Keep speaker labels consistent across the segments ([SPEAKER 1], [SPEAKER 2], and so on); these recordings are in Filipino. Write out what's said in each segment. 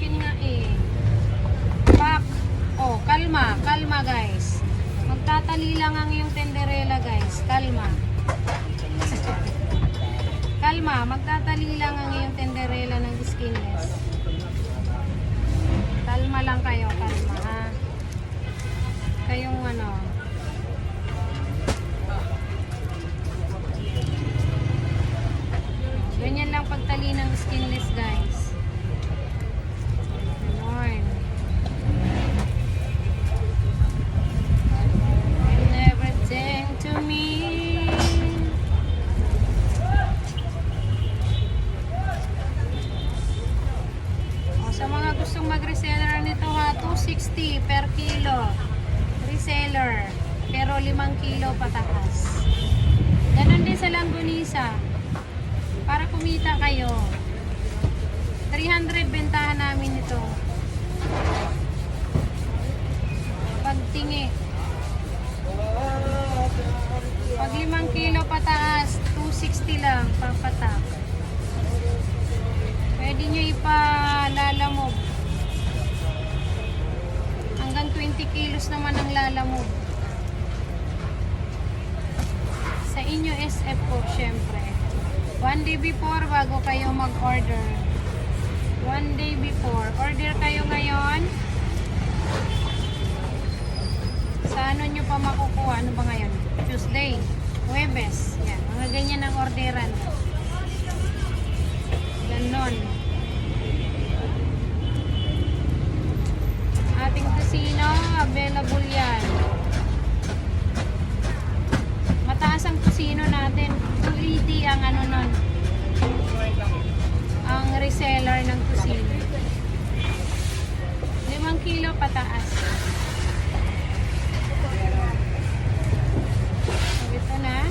[SPEAKER 1] akin nga eh. Pak. Oh, kalma. Kalma guys. Magtatali lang ang iyong tenderela guys. Kalma. Kalma. Magtatali lang ang iyong tenderela ng skinless. Kalma lang kayo. Kalma ha. Kayong ano. Ganyan lang pagtali ng skinless guys. Ganon. And everything to me. O, sa mga gustong mag-reseller nito ha, 260 per kilo. Reseller. Pero 5 kilo patakas. Ganon din sa langgunisa. Para kumita kayo. 300 bentahan namin ito. Pagtingi. Pag 5 kilo pataas, 260 lang papatak. Pwede nyo ipalalamog. Hanggang 20 kilos naman ang lalamog. Sa inyo SF po, syempre. 1 day before bago kayo mag-order. 1 day before. Order kayo ngayon. Sa ano nyo pa makukuha? Ano ba ngayon? Tuesday. Huwebes. Yan. Mga ganyan ang orderan. Ganon. Ating kusino, available yan. Mataas ang kusino natin. 280 ang ano nun. Ang reseller ng kusino. 5 kilo pataas. So, ito na.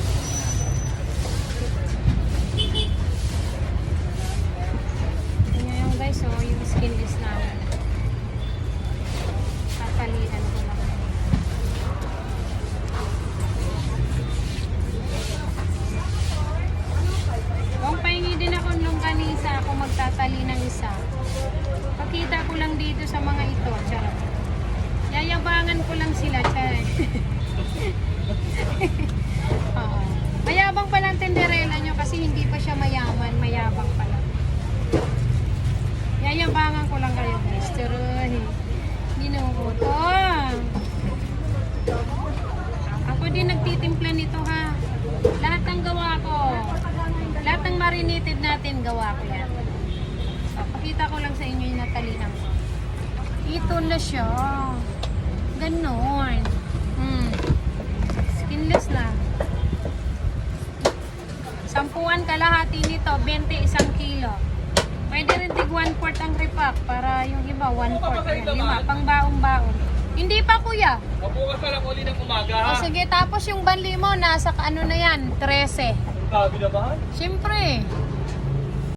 [SPEAKER 1] Ito nyo yung guys, oh, yung skinless namin. Tatalian ko lang. Kung pahingi din ako nung kanisa, ako magtatali ng isa. Pakita ko lang dito sa mga ito. Charot. Yayabangan ko lang sila. Charot. Oo. Mayabang pa lang tenderela nyo kasi hindi pa siya mayaman. Mayabang pa lang. Yayabangan ko lang kayo guys. Charot. Ginukuto. Ako din nagtitimpla nito ha. Lahat ng gawa ko. Lahat ng marinated natin, gawa ko yan. So, pakita ko lang sa inyo yung natalihan ko. Ito na siya. Ganon. Skinless na. 10 kalahati nito, 20 isang kilo. Pwede rin tig 1/4 ang repack para yung iba 1/4. 5 pang baong-baon. Hindi pa kuya.
[SPEAKER 2] Mabukas pa lang uli ng umaga ha.
[SPEAKER 1] O sige, tapos yung banli mo, nasa ano na yan, 13.
[SPEAKER 2] Gabi na ba?
[SPEAKER 1] Siyempre.